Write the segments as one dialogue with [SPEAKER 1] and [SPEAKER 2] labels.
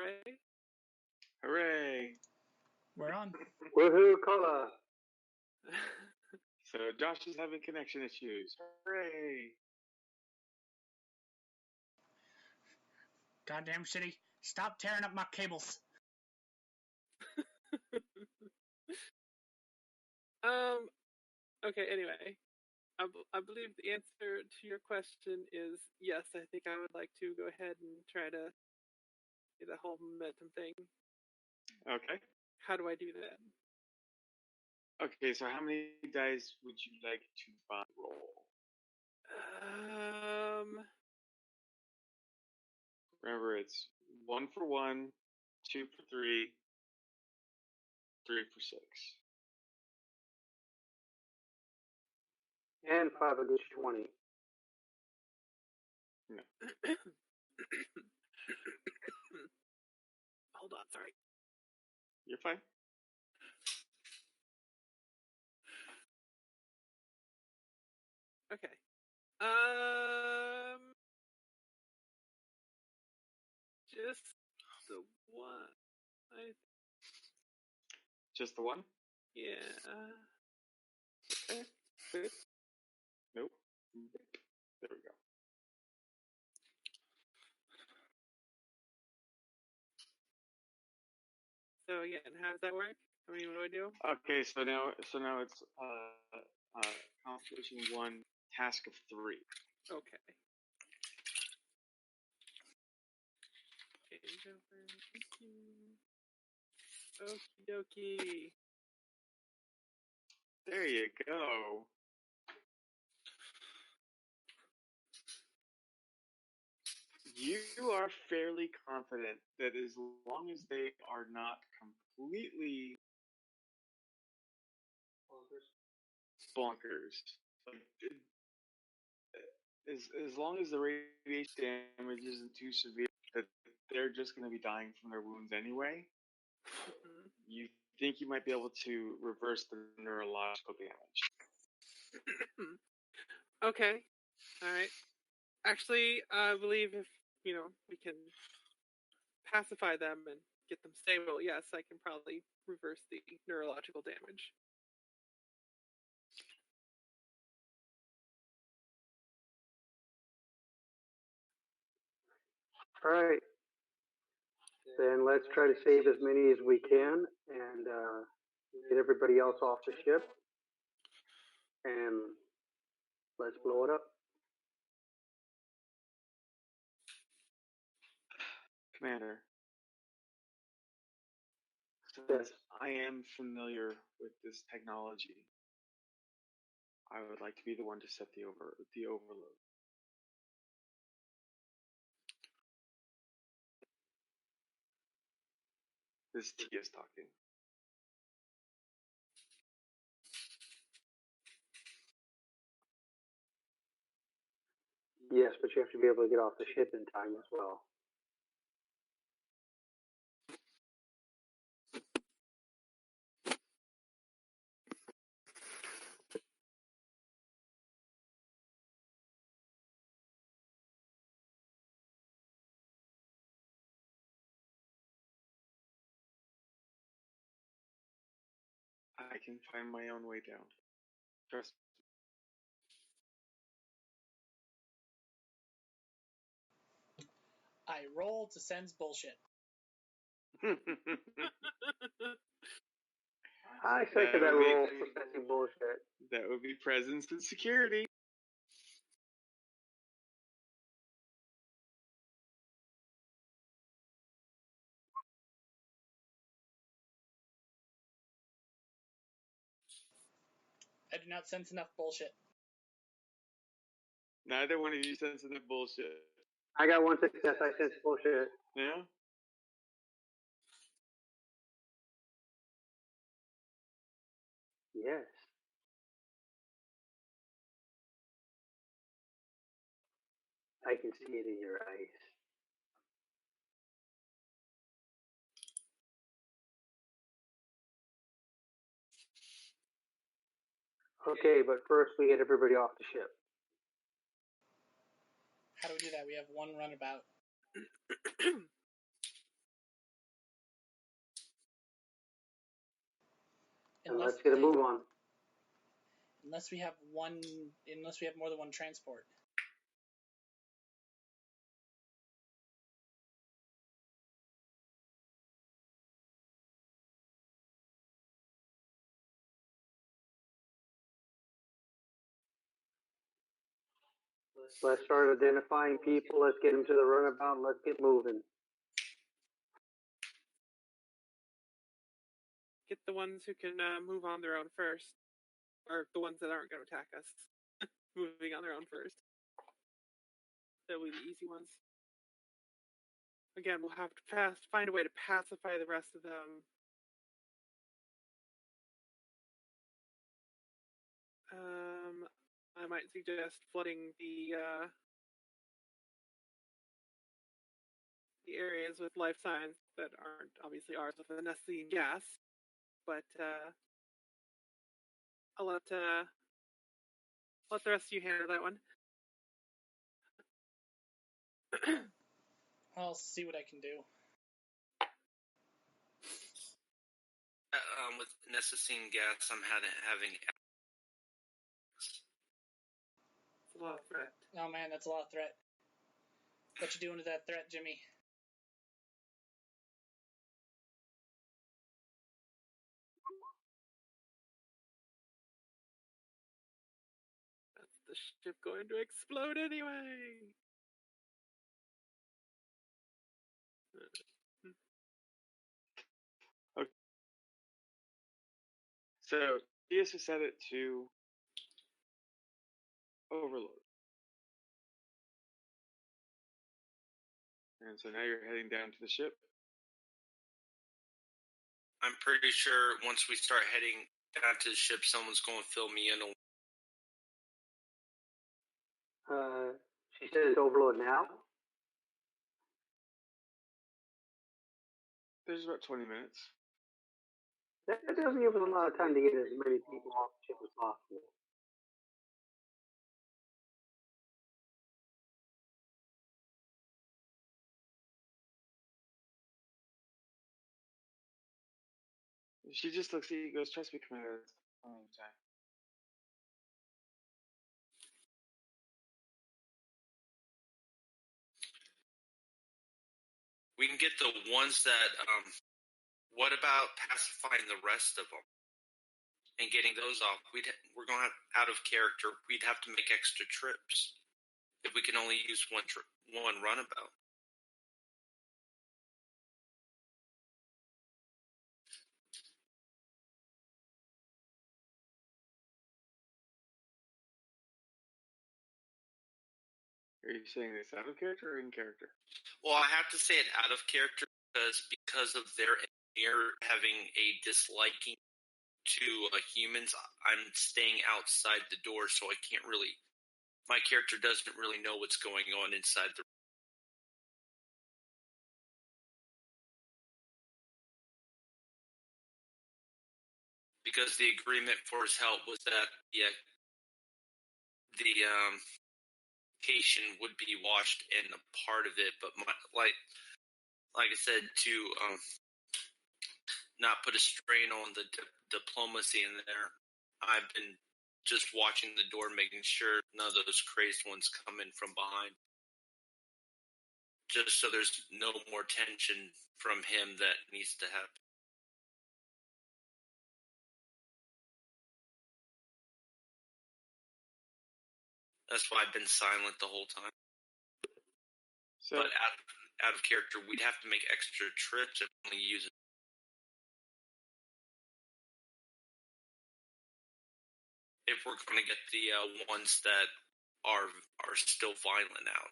[SPEAKER 1] Hooray.
[SPEAKER 2] Hooray!
[SPEAKER 3] We're on.
[SPEAKER 4] Woohoo, cola!
[SPEAKER 2] So Josh is having connection issues. Hooray!
[SPEAKER 3] Goddamn city. Stop tearing up my cables.
[SPEAKER 1] Okay, anyway. I believe the answer to your question is yes. I think I would like to go ahead and try to do the whole momentum thing.
[SPEAKER 2] Okay.
[SPEAKER 1] How do I do that?
[SPEAKER 2] Okay, so how many dice would you like to roll? Remember, it's 1 for 1, 2 for 3, 3 for 6.
[SPEAKER 4] And 5 will get you 20.
[SPEAKER 2] No.
[SPEAKER 1] Hold on, sorry.
[SPEAKER 2] You're fine.
[SPEAKER 1] Okay. Just the one.
[SPEAKER 2] Just the one?
[SPEAKER 1] Yeah.
[SPEAKER 2] Okay. Good. Nope. There we go.
[SPEAKER 1] So again, how does that work? I mean, what do I do?
[SPEAKER 2] Okay, so now it's Constitution 1, task of 3.
[SPEAKER 1] Okay. Change over. Thank you. Okie dokie.
[SPEAKER 2] There you go. You are fairly confident that as long as they are not completely bonkers, like, as long as the radiation damage isn't too severe that they're just going to be dying from their wounds anyway, you think you might be able to reverse the neurological damage.
[SPEAKER 1] Okay. All right. Actually, I believe if, we can pacify them and get them stable, yes, I can probably reverse the neurological damage.
[SPEAKER 4] All right. Then let's try to save as many as we can and get everybody else off the ship. And let's blow it up.
[SPEAKER 2] Commander, since
[SPEAKER 4] Yes.
[SPEAKER 2] I am familiar with this technology, I would like to be the one to set the overload. This is T is talking.
[SPEAKER 4] Yes, but you have to be able to get off the ship in time as well.
[SPEAKER 2] I can find my own way down. Trust
[SPEAKER 3] me. I roll to sense bullshit.
[SPEAKER 4] I second that roll for sensing bullshit.
[SPEAKER 2] That would be presence and security.
[SPEAKER 3] I do not sense enough bullshit.
[SPEAKER 2] Neither one of you sense enough bullshit.
[SPEAKER 4] I got one success. I sense bullshit.
[SPEAKER 2] Yeah?
[SPEAKER 4] Yes. I can see it in your eyes. Okay, but first we get everybody off the ship.
[SPEAKER 3] How do we do that? We have one runabout.
[SPEAKER 4] And let's get a move on.
[SPEAKER 3] Unless we have more than one transport.
[SPEAKER 4] Let's start identifying people. Let's get them to the runabout. Let's get moving.
[SPEAKER 1] Get the ones who can move on their own first, or the ones that aren't going to attack us, moving on their own first. That'll be the easy ones. Again, we'll have to find a way to pacify the rest of them. I might suggest flooding the areas with life signs that aren't obviously ours with ethylene gas, but I'll let the rest of you handle that one.
[SPEAKER 3] I'll see what I can do.
[SPEAKER 5] With ethylene gas, I'm having.
[SPEAKER 1] It's a lot of threat.
[SPEAKER 3] Oh man, that's a lot of threat. What you doing to that threat, Jimmy?
[SPEAKER 1] That's the ship going to explode anyway.
[SPEAKER 2] Okay. So DS has set it to overload. And so now you're heading down to the ship.
[SPEAKER 5] I'm pretty sure once we start heading down to the ship, someone's going to fill me in.
[SPEAKER 4] She said it's overload now.
[SPEAKER 2] There's about 20 minutes.
[SPEAKER 4] That doesn't give us a lot of time to get as many people off the ship as possible.
[SPEAKER 2] She just looks at you and goes, trust me, Commander. It's plenty of time.
[SPEAKER 5] We can get the ones that. What about pacifying the rest of them and getting those off? We're going out of character. We'd have to make extra trips if we can only use one runabout.
[SPEAKER 2] Are you saying this out of character or in character?
[SPEAKER 5] Well, I have to say it out of character because of their engineer having a disliking to humans. I'm staying outside the door, so I can't really. My character doesn't really know what's going on inside the. Because the agreement for his help was that the patient would be washed in a part of it, but like I said, to not put a strain on the diplomacy in there, I've been just watching the door, making sure none of those crazed ones come in from behind. Just so there's no more tension from him that needs to happen. That's why I've been silent the whole time.
[SPEAKER 2] So,
[SPEAKER 5] but out of character, we'd have to make extra trips if we only use it. If we're going to get the ones that are still violent out.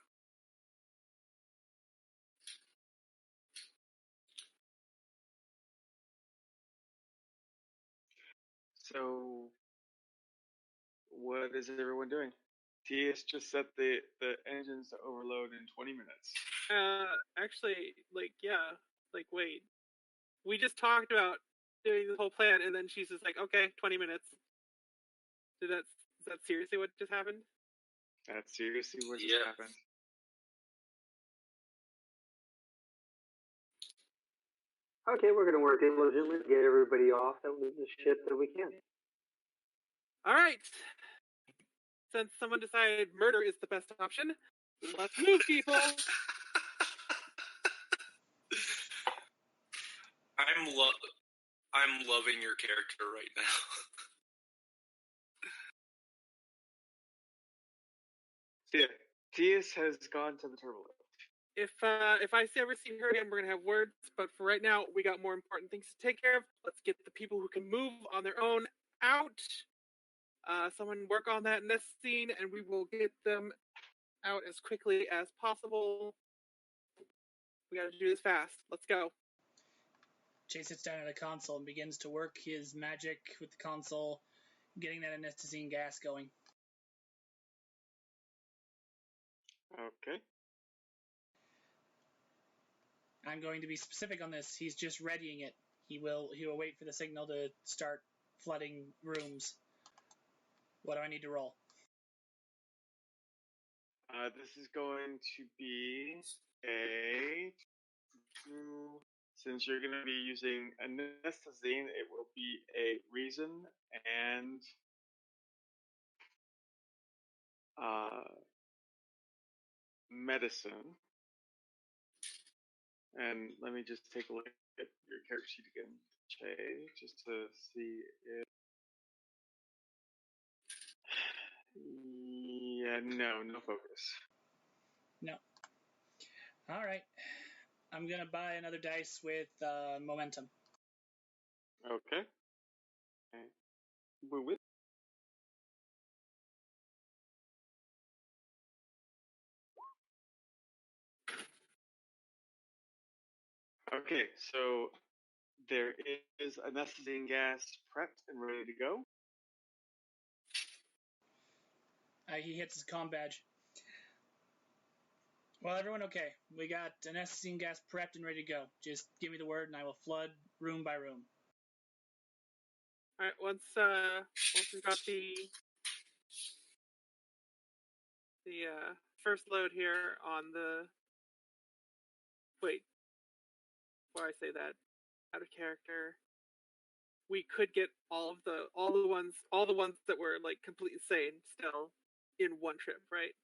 [SPEAKER 2] So, what is everyone doing? TS just set the engines to overload in 20 minutes.
[SPEAKER 1] Actually, wait. We just talked about doing the whole plan, and then she's just like, okay, 20 minutes. Is that seriously what just happened?
[SPEAKER 2] That's seriously what just happened.
[SPEAKER 4] Okay, we're going to work diligently to get everybody off the ship that we can.
[SPEAKER 1] All right. Since someone decided murder is the best option, let's move, people.
[SPEAKER 5] I'm loving your character right now.
[SPEAKER 2] Yeah, Tias has gone to the turbo lift.
[SPEAKER 1] If I ever see her again, we're gonna have words. But for right now, we got more important things to take care of. Let's get the people who can move on their own out. Someone work on that nest scene, and we will get them out as quickly as possible. We got to do this fast. Let's go.
[SPEAKER 3] Chase sits down at a console and begins to work his magic with the console, getting that anesthetizing gas going.
[SPEAKER 2] Okay.
[SPEAKER 3] I'm going to be specific on this. He's just readying it. He will wait for the signal to start flooding rooms. What do I need to roll?
[SPEAKER 2] This is going to be a... Since you're going to be using anesthetizine, it will be a reason and medicine. And let me just take a look at your character sheet again, Jay, just to see if... Yeah, no focus.
[SPEAKER 3] No. All right. I'm going to buy another dice with momentum.
[SPEAKER 2] Okay. We're with... Okay, so there is anesthetizing gas prepped and ready to go.
[SPEAKER 3] He hits his comm badge. Well, everyone, okay. We got anesthetizing gas prepped and ready to go. Just give me the word, and I will flood room by room.
[SPEAKER 1] All right. Once we've got the first load here on the... Wait. Before I say that, out of character, we could get all the ones that were like completely sane still in one trip, right?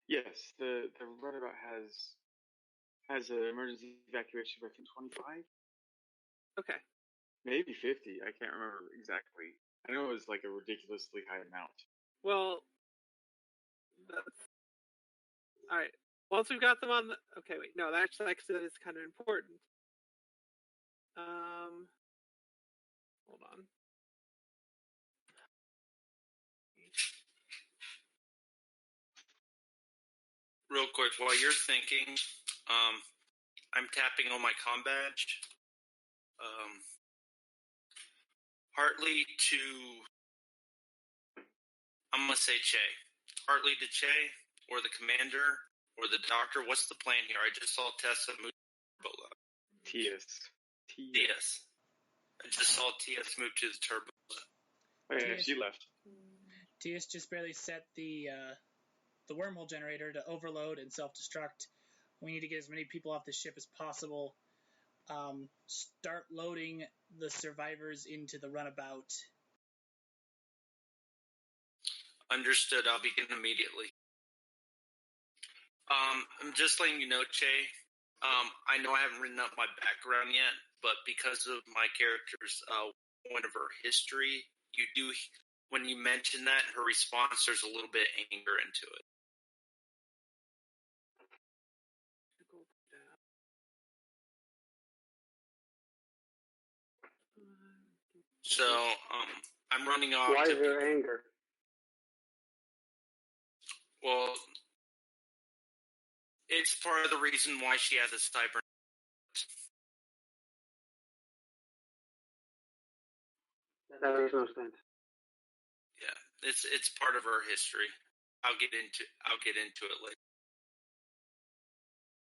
[SPEAKER 2] Yes, the runabout has an emergency evacuation of I think 25,
[SPEAKER 1] Okay.
[SPEAKER 2] maybe 50. I can't remember exactly. I know it was like a ridiculously high amount.
[SPEAKER 1] Well, that's all right. Once we've got them on the... Okay, wait. No, that actually that is kind of important. Hold on.
[SPEAKER 5] Real quick, while you're thinking, I'm tapping on my comm badge. Partly to... I'm going to say Che. Partly to Che, or the commander, or the doctor. What's the plan here? I just saw Tessa move to the turbo.
[SPEAKER 2] Tias.
[SPEAKER 5] I just saw Tias move to the turbo.
[SPEAKER 2] Oh, yeah,
[SPEAKER 3] Tias.
[SPEAKER 2] she left.
[SPEAKER 3] Tias just barely set the wormhole generator to overload and self-destruct. We need to get as many people off the ship as possible. Start loading the survivors into the runabout.
[SPEAKER 5] Understood. I'll begin immediately. I'm just letting you know, Che. I know I haven't written up my background yet, but because of my character's point of her history, you do... When you mention that, her response, there's a little bit of anger into it. So, I'm running off.
[SPEAKER 4] Why is there anger?
[SPEAKER 5] Well, it's part of the reason why she has a cyber.
[SPEAKER 4] That makes no sense.
[SPEAKER 5] Yeah, it's part of her history. I'll get into it later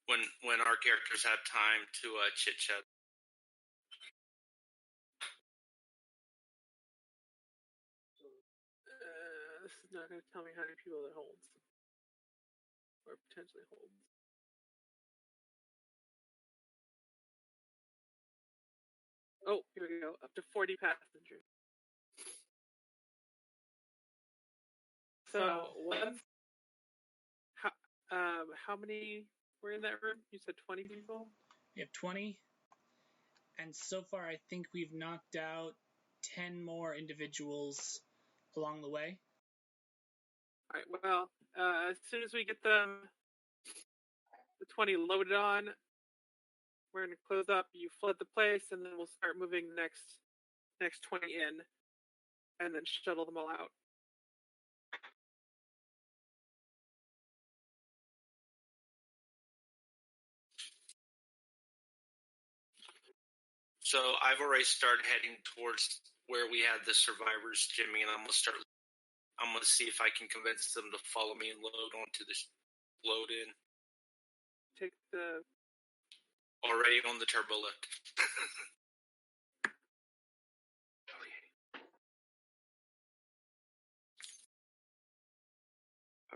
[SPEAKER 5] when our characters have time to chit chat.
[SPEAKER 1] This is not going to tell me how many people that holds, or potentially holds. Oh, here we go. Up to 40 passengers. So once, how many were in that room? You said 20 people?
[SPEAKER 3] We have 20. And so far, I think we've knocked out 10 more individuals along the way.
[SPEAKER 1] All right, well, as soon as we get the 20 loaded on, we're going to close up. You flood the place, and then we'll start moving the next 20 in, and then shuttle them all out.
[SPEAKER 5] So I've already started heading towards where we had the survivors, Jimmy, and I'm gonna see if I can convince them to follow me and load in.
[SPEAKER 1] Take the
[SPEAKER 5] already on the turbo lift.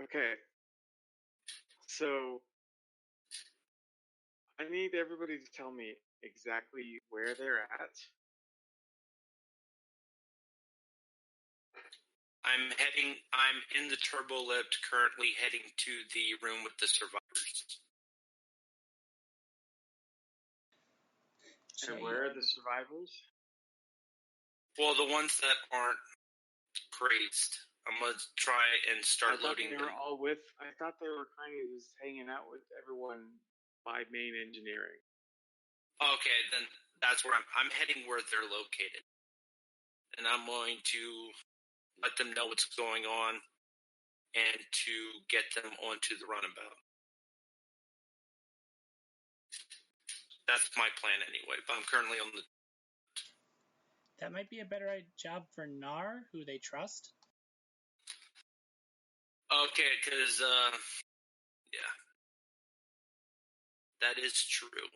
[SPEAKER 2] Okay. So I need everybody to tell me exactly where they're at.
[SPEAKER 5] I'm in the turbo lift, currently heading to the room with the survivors.
[SPEAKER 2] And where are the survivors?
[SPEAKER 5] Well, the ones that aren't crazed. I'm gonna try and start loading them.
[SPEAKER 2] I thought they were kind of just hanging out with everyone by main engineering.
[SPEAKER 5] Okay, then that's where I'm heading where they're located. And I'm going to let them know what's going on and to get them onto the runabout. That's my plan anyway, but I'm currently on the...
[SPEAKER 3] That might be a better job for Nar, who they trust.
[SPEAKER 5] Okay, because, yeah. That is true.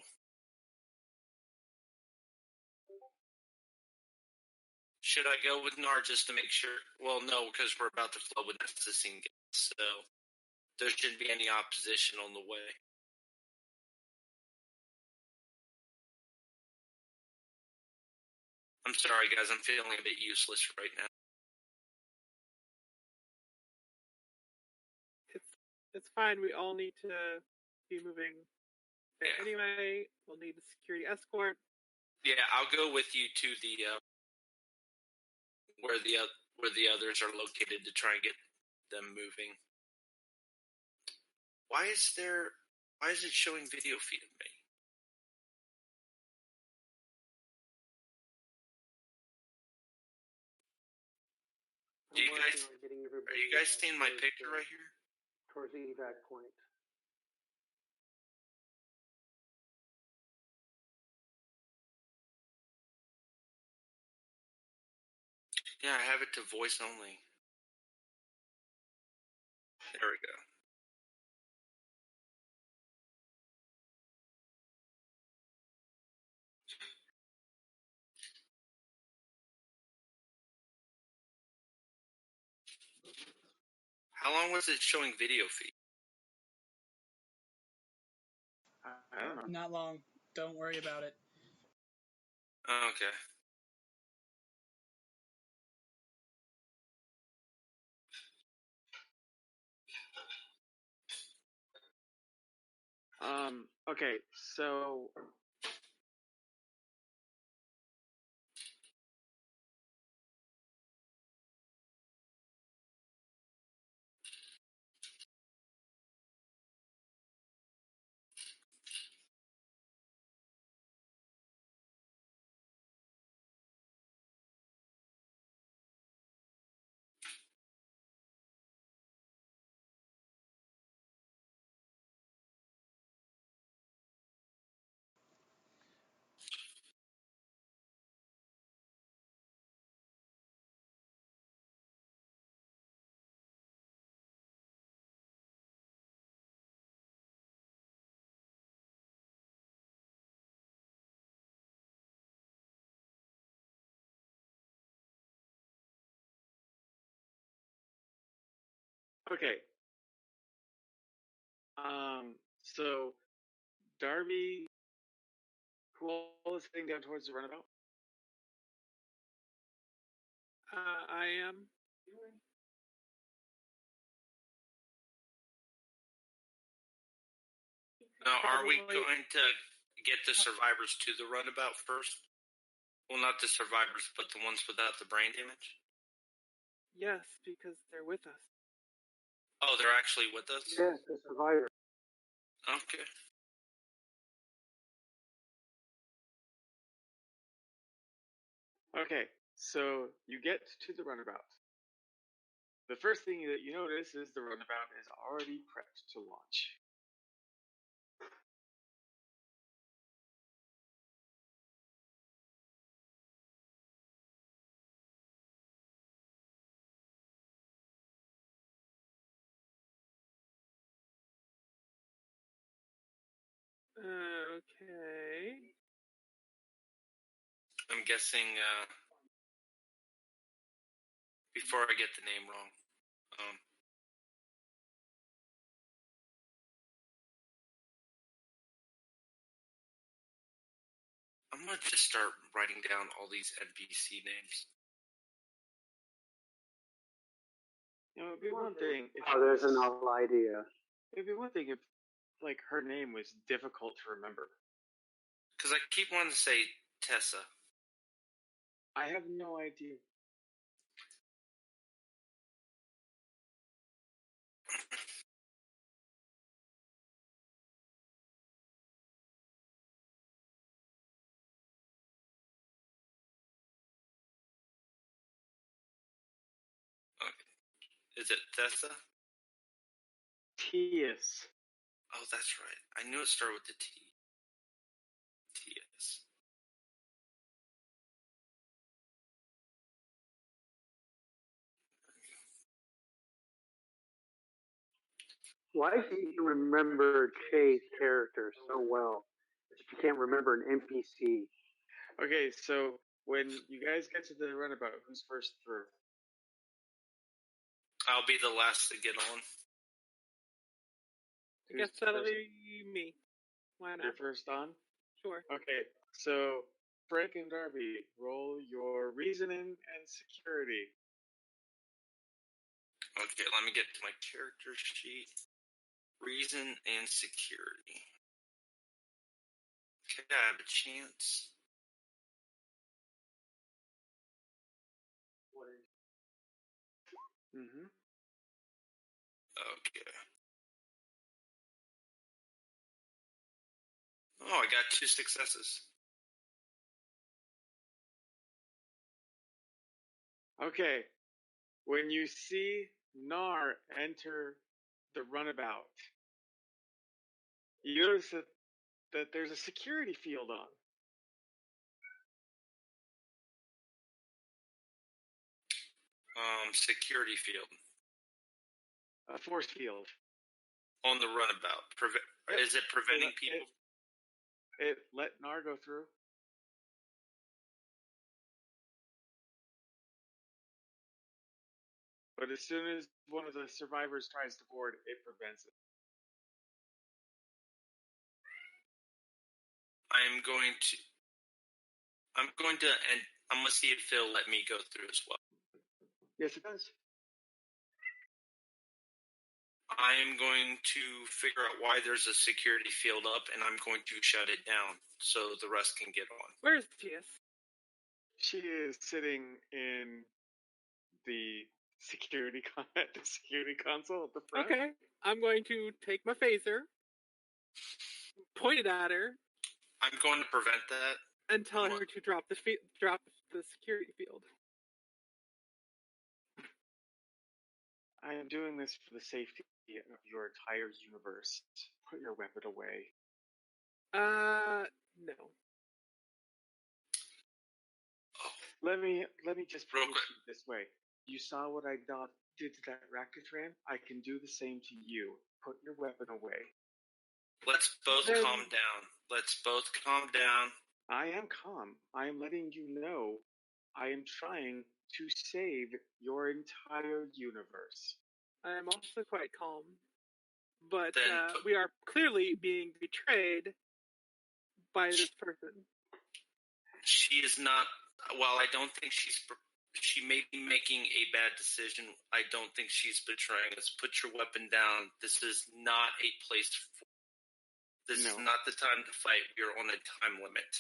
[SPEAKER 5] Should I go with Nar just to make sure? Well, no, because we're about to flood with processing gas, so there shouldn't be any opposition on the way. I'm sorry, guys. I'm feeling a bit useless right now.
[SPEAKER 1] It's fine. We all need to be moving.
[SPEAKER 5] Yeah.
[SPEAKER 1] Anyway, we'll need a security escort.
[SPEAKER 5] Yeah, I'll go with you to the where the others are located to try and get them moving. Why is it showing video feed of me? Are you guys seeing my picture right here?
[SPEAKER 4] Towards the evac point.
[SPEAKER 5] Yeah, I have it to voice only. There we go. How long was it showing video feed?
[SPEAKER 2] I don't know.
[SPEAKER 3] Not long. Don't worry about it.
[SPEAKER 5] Okay.
[SPEAKER 2] Okay, so okay. So Darby, who all is heading down towards the runabout?
[SPEAKER 1] I am.
[SPEAKER 5] Now, are we
[SPEAKER 1] Probably-
[SPEAKER 5] going to get the survivors to the runabout first? Well, not the survivors, but the ones without the brain damage?
[SPEAKER 1] Yes, because they're with us.
[SPEAKER 5] Oh, they're actually with us?
[SPEAKER 4] Yes, the survivor.
[SPEAKER 5] Okay.
[SPEAKER 2] Okay, so you get to the runabout. The first thing that you notice is the runabout is already prepped to launch.
[SPEAKER 1] Okay.
[SPEAKER 5] I'm guessing, before I get the name wrong, I'm going to just start writing down all these NPC names.
[SPEAKER 2] It'd be one thing if
[SPEAKER 4] Oh, there's a novel idea.
[SPEAKER 2] it'd be one thing if like her name was difficult to remember.
[SPEAKER 5] Because I keep wanting to say Tessa.
[SPEAKER 2] I have no idea.
[SPEAKER 5] Okay. Is it Tessa?
[SPEAKER 2] Tias.
[SPEAKER 5] Oh, that's right. I knew it started with the T. T-S.
[SPEAKER 4] Why do you remember Che's character so well, but you can't remember an NPC?
[SPEAKER 2] Okay, so when you guys get to the runabout, who's first through?
[SPEAKER 5] I'll be the last to get on.
[SPEAKER 1] I guess that'll
[SPEAKER 2] first?
[SPEAKER 1] be me. Why
[SPEAKER 2] You're
[SPEAKER 1] not?
[SPEAKER 2] first on?
[SPEAKER 1] Sure.
[SPEAKER 2] Okay, so Frank and Darby, roll your reasoning and security.
[SPEAKER 5] Okay, let me get to my character sheet. Reason and security. Okay, I have a chance.
[SPEAKER 2] Mm-hmm.
[SPEAKER 5] Okay. Oh, I got 2 successes.
[SPEAKER 2] Okay, when you see Nar enter the runabout, you notice that there's a security field on.
[SPEAKER 5] Security field.
[SPEAKER 2] A force field.
[SPEAKER 5] On the runabout.
[SPEAKER 2] Yep.
[SPEAKER 5] Is it preventing people?
[SPEAKER 2] It let Nar go through. But as soon as one of the survivors tries to board, it prevents it.
[SPEAKER 5] I'm going to see if it'll let me go through as well.
[SPEAKER 2] Yes, it does.
[SPEAKER 5] I am going to figure out why there's a security field up, and I'm going to shut it down so the rest can get on.
[SPEAKER 1] Where's Tias?
[SPEAKER 2] She is sitting in the security console at the front.
[SPEAKER 1] Okay, I'm going to take my phaser, point it at her,
[SPEAKER 5] I'm going to prevent that.
[SPEAKER 1] and tell her to drop the security field.
[SPEAKER 2] I am doing this for the safety of your entire universe. Put your weapon away.
[SPEAKER 1] No.
[SPEAKER 2] Let me just put
[SPEAKER 5] Real quick.
[SPEAKER 2] it this way. You saw what I did to that Rakatran? I can do the same to you. Put your weapon away.
[SPEAKER 5] Let's both calm down. Let's both calm down.
[SPEAKER 2] I am calm. I am letting you know I am trying to save your entire universe.
[SPEAKER 1] I am also quite calm. But
[SPEAKER 5] Then
[SPEAKER 1] we are clearly being betrayed by this person.
[SPEAKER 5] She is not. Well, I don't think she's. she may be making a bad decision. I don't think she's betraying us. Put your weapon down. This is not a place for... This is not the time to fight. We are on a time limit.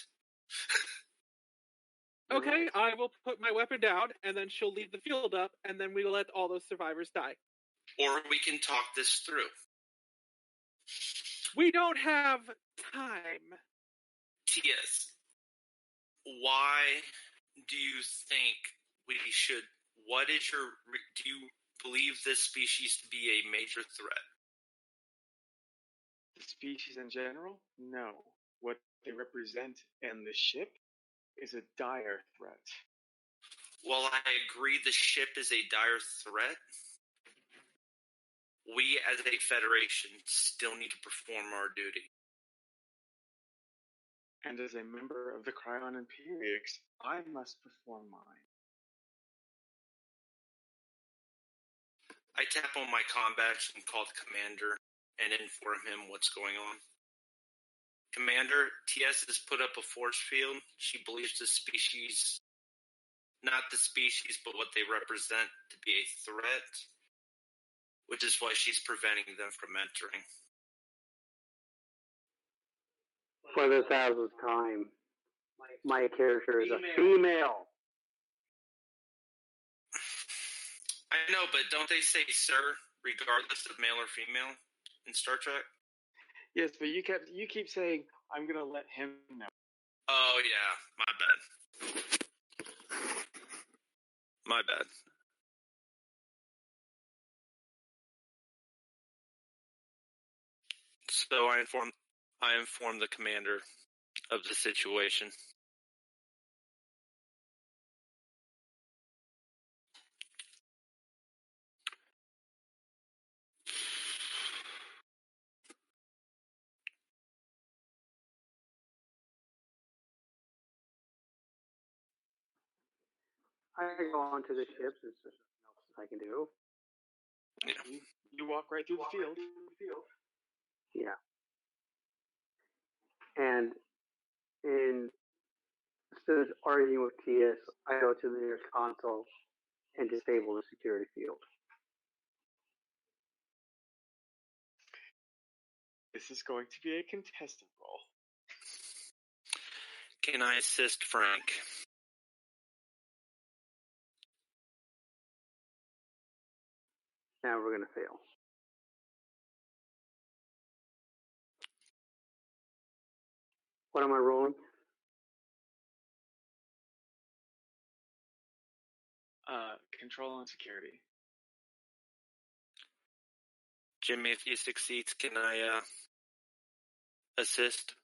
[SPEAKER 1] Okay, I will put my weapon down, and then she'll leave the field up, and then we will let all those survivors die.
[SPEAKER 5] Or we can talk this through.
[SPEAKER 1] We don't have time.
[SPEAKER 5] T.S., why do you think we should... What is your... Do you believe this species to be a major threat?
[SPEAKER 2] The species in general? No. What they represent and the ship is a dire threat.
[SPEAKER 5] While I agree the ship is a dire threat, we as a Federation still need to perform our duty.
[SPEAKER 2] And as a member of the Krion Imperiux, I must perform mine.
[SPEAKER 5] I tap on my combat and call the commander and inform him what's going on. Commander, TS has put up a force field. She believes the species, not the species, but what they represent to be a threat, which is why she's preventing them from entering.
[SPEAKER 4] For the 1000th time, my character is a female.
[SPEAKER 5] I know, but don't they say sir, regardless of male or female, in Star Trek?
[SPEAKER 2] Yes, but you keep saying, I'm gonna let him know.
[SPEAKER 5] Oh yeah, my bad. My bad. So I informed the commander of the situation.
[SPEAKER 4] I go onto the ship. There's nothing else I can do.
[SPEAKER 5] Yeah.
[SPEAKER 2] You walk right through the field.
[SPEAKER 4] Yeah. And instead of arguing with TS, I go to the nearest console and disable the security field.
[SPEAKER 2] This is going to be a contested role.
[SPEAKER 5] Can I assist Frank?
[SPEAKER 4] Now we're going to fail. What am I rolling?
[SPEAKER 2] Control and security.
[SPEAKER 5] Jimmy, if he succeeds, can I assist?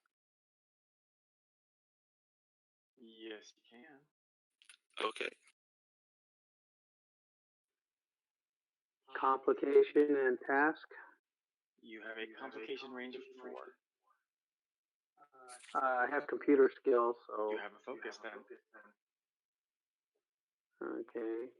[SPEAKER 2] Yes, you can.
[SPEAKER 5] Okay.
[SPEAKER 4] Complication and task.
[SPEAKER 2] You have a complication range of 4.
[SPEAKER 4] I have computer skills, so...
[SPEAKER 2] You have a focus then.
[SPEAKER 4] Okay.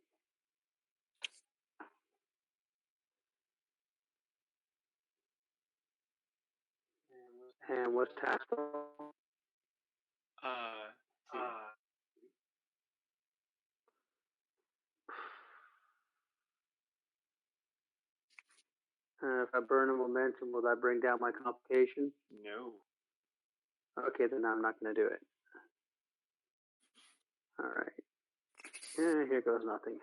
[SPEAKER 4] And what's task? If I burn a momentum, will that bring down my complication?
[SPEAKER 2] No.
[SPEAKER 4] Okay, then I'm not going to do it. Alright. Here goes nothing.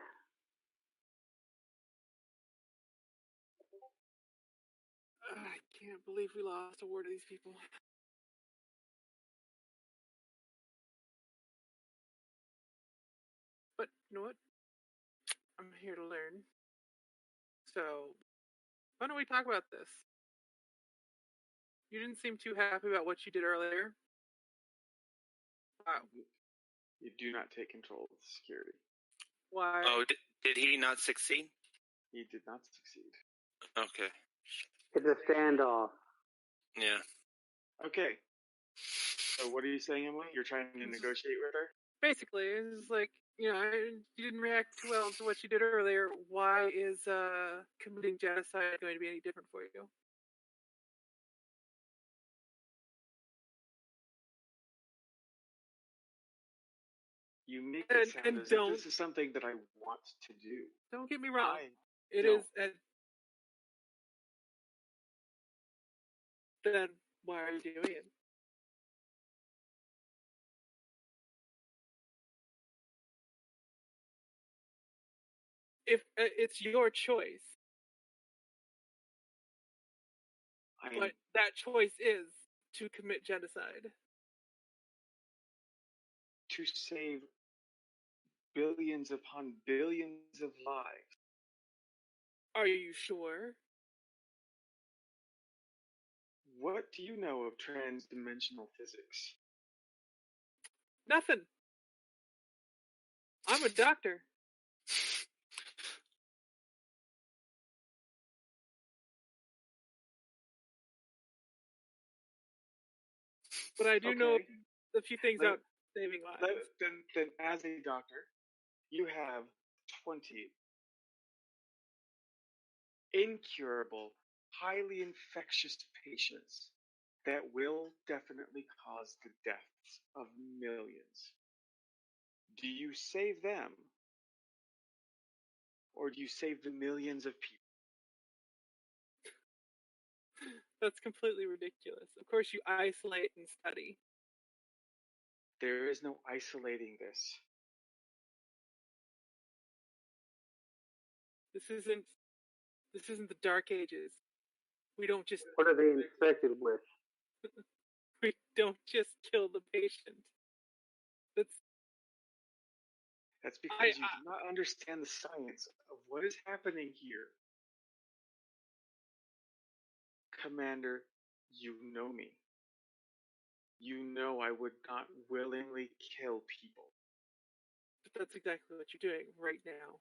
[SPEAKER 1] I can't believe we lost a war to these people. But you know what? I'm here to learn. So, why don't we talk about this? You didn't seem too happy about what you did earlier. Wow.
[SPEAKER 2] You do not take control of the security.
[SPEAKER 1] Why?
[SPEAKER 5] Oh, did he not succeed?
[SPEAKER 2] He did not succeed.
[SPEAKER 5] Okay.
[SPEAKER 4] It's a standoff.
[SPEAKER 5] Yeah.
[SPEAKER 2] Okay. So what are you saying, Emily? You're trying to negotiate with her?
[SPEAKER 1] Basically, it's like, you didn't react too well to what you did earlier. Why is committing genocide going to be any different for you?
[SPEAKER 2] You make it sound as if this is something that I want to do.
[SPEAKER 1] Don't get me wrong. It is. Then why are you doing it? If it's your choice, but that choice is to commit genocide.
[SPEAKER 2] To save billions upon billions of lives.
[SPEAKER 1] Are you sure?
[SPEAKER 2] What do you know of trans-dimensional physics?
[SPEAKER 1] Nothing. I'm a doctor. But I do know a few things about saving lives.
[SPEAKER 2] Then, as a doctor, you have 20 incurable, highly infectious patients that will definitely cause the deaths of millions. Do you save them? Or do you save the millions of people?
[SPEAKER 1] That's completely ridiculous. Of course, you isolate and study.
[SPEAKER 2] There is no isolating this.
[SPEAKER 1] This isn't the Dark Ages. We don't just.
[SPEAKER 4] What are they infected with?
[SPEAKER 1] We don't just kill the patient.
[SPEAKER 2] That's because you do not understand the science of what is happening here. Commander, you know me. You know I would not willingly kill people.
[SPEAKER 1] But that's exactly what you're doing right now.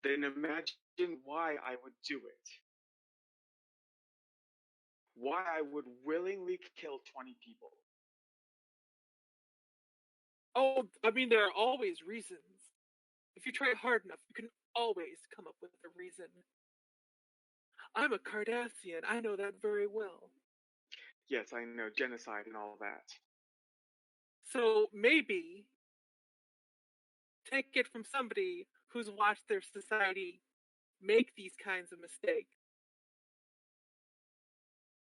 [SPEAKER 2] Then imagine why I would do it. Why I would willingly kill 20 people.
[SPEAKER 1] Oh, I mean, there are always reasons. If you try hard enough, you can always come up with a reason. I'm a Cardassian. I know that very well.
[SPEAKER 2] Yes, I know, genocide and all that.
[SPEAKER 1] So maybe take it from somebody who's watched their society make these kinds of mistakes.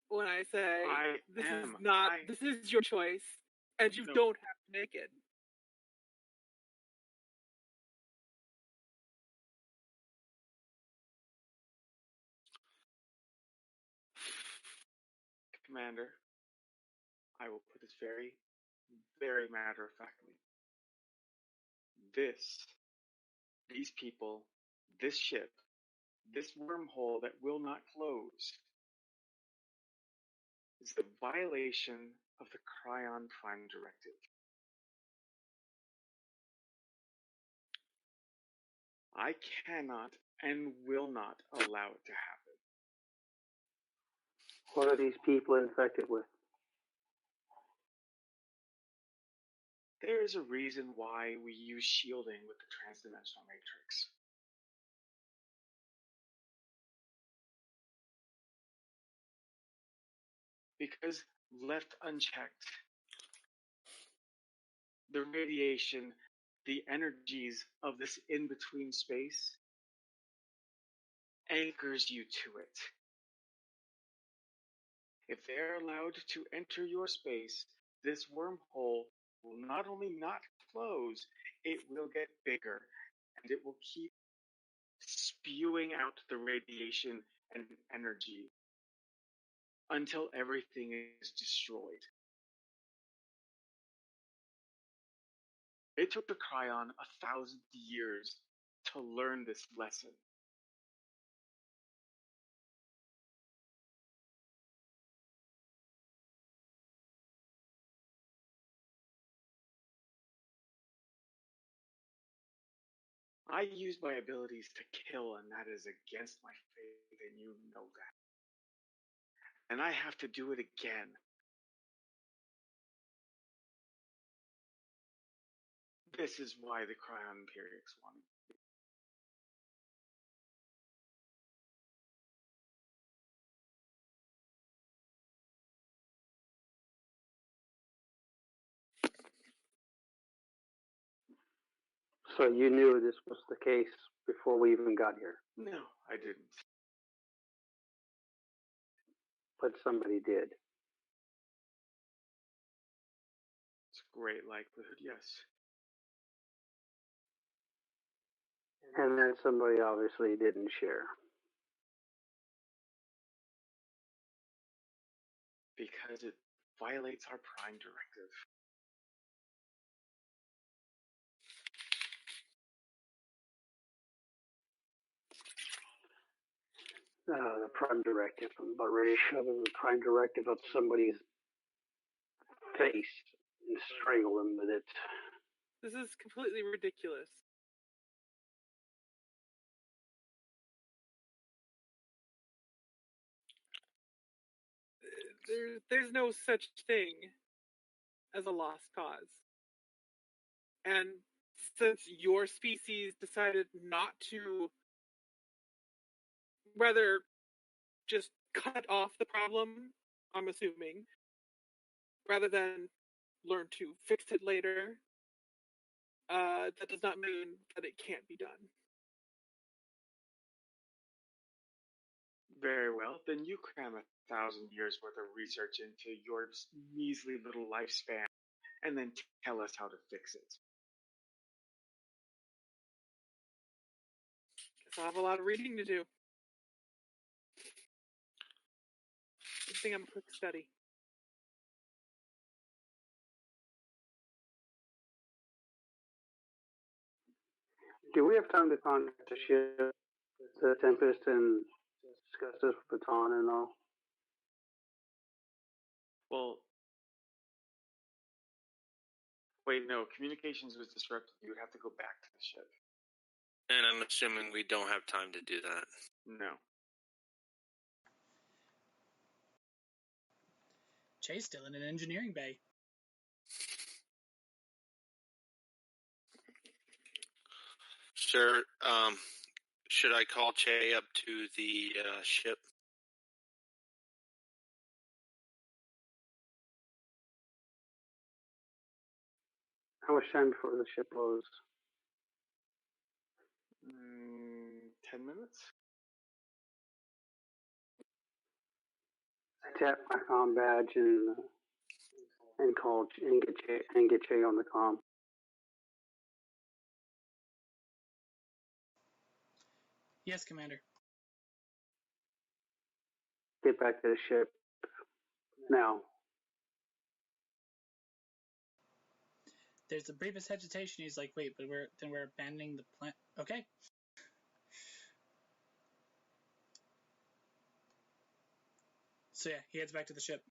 [SPEAKER 1] When I say this is your choice, and you don't have to make it.
[SPEAKER 2] Commander, I will put this very, very matter-of-factly. These people, this ship, this wormhole that will not close, is the violation of the Krion Prime Directive. I cannot and will not allow it to happen.
[SPEAKER 4] What are these people infected with?
[SPEAKER 2] There is a reason why we use shielding with the transdimensional matrix. Because left unchecked, the radiation, the energies of this in-between space anchors you to it. If they're allowed to enter your space, this wormhole will not only not close, it will get bigger, and it will keep spewing out the radiation and energy until everything is destroyed. It took the Krion 1,000 years to learn this lesson. I use my abilities to kill, and that is against my faith, and you know that. And I have to do it again. This is why the Krion Imperiux wanted me.
[SPEAKER 4] So you knew this was the case before we even got here?
[SPEAKER 2] No, I didn't.
[SPEAKER 4] But somebody did.
[SPEAKER 2] It's a great likelihood, yes.
[SPEAKER 4] And that somebody obviously didn't share.
[SPEAKER 2] Because it violates our Prime Directive.
[SPEAKER 4] The Prime Directive. I'm about ready to shove the Prime Directive up somebody's face and strangle them with it.
[SPEAKER 1] This is completely ridiculous. There's no such thing as a lost cause. And since your species decided not to rather just cut off the problem, I'm assuming, rather than learn to fix it later, that does not mean that it can't be done.
[SPEAKER 2] Very well, then you cram 1,000 years worth of research into your measly little lifespan, and then tell us how to fix it.
[SPEAKER 1] Guess I'll have a lot of reading to do. I think I'm a quick study.
[SPEAKER 4] Do we have time to contact the ship, the Tempest, and discuss this with Baton and all?
[SPEAKER 2] Well, wait, no, communications was disrupted. You would have to go back to the ship.
[SPEAKER 5] And I'm assuming we don't have time to do that.
[SPEAKER 2] No.
[SPEAKER 3] Jay's still in an engineering bay.
[SPEAKER 5] Sir, should I call Che up to the ship?
[SPEAKER 4] How much time before the ship loads?
[SPEAKER 2] 10 minutes?
[SPEAKER 4] I tap my comm badge and call and get Che on the comm.
[SPEAKER 3] Yes, Commander.
[SPEAKER 4] Get back to the ship now.
[SPEAKER 3] There's the briefest hesitation. He's like, wait, but we're abandoning the plant. Okay. So yeah, he heads back to the ship.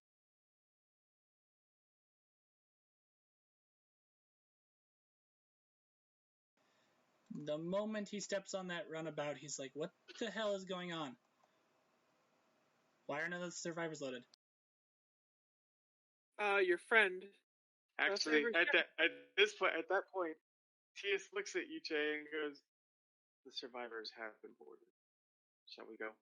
[SPEAKER 3] The moment he steps on that runabout, he's like, what the hell is going on? Why are none of the survivors loaded?
[SPEAKER 1] Your friend.
[SPEAKER 2] Actually, at that point, T.S. looks at you, Jay, and goes, "The survivors have been boarded. Shall we go?"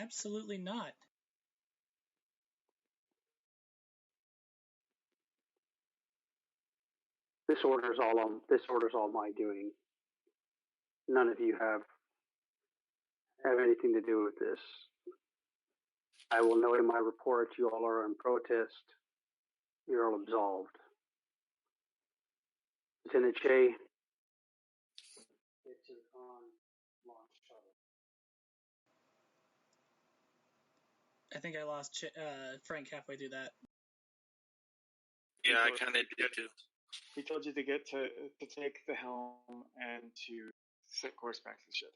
[SPEAKER 3] Absolutely not.
[SPEAKER 4] This order's all my doing. None of you have anything to do with this. I will note in my report you all are on protest. You're all absolved. Lieutenant Che.
[SPEAKER 3] I think I lost Frank halfway through that.
[SPEAKER 5] Yeah, I kind of did too.
[SPEAKER 2] He told you to get to take the helm and to set course back to the ship.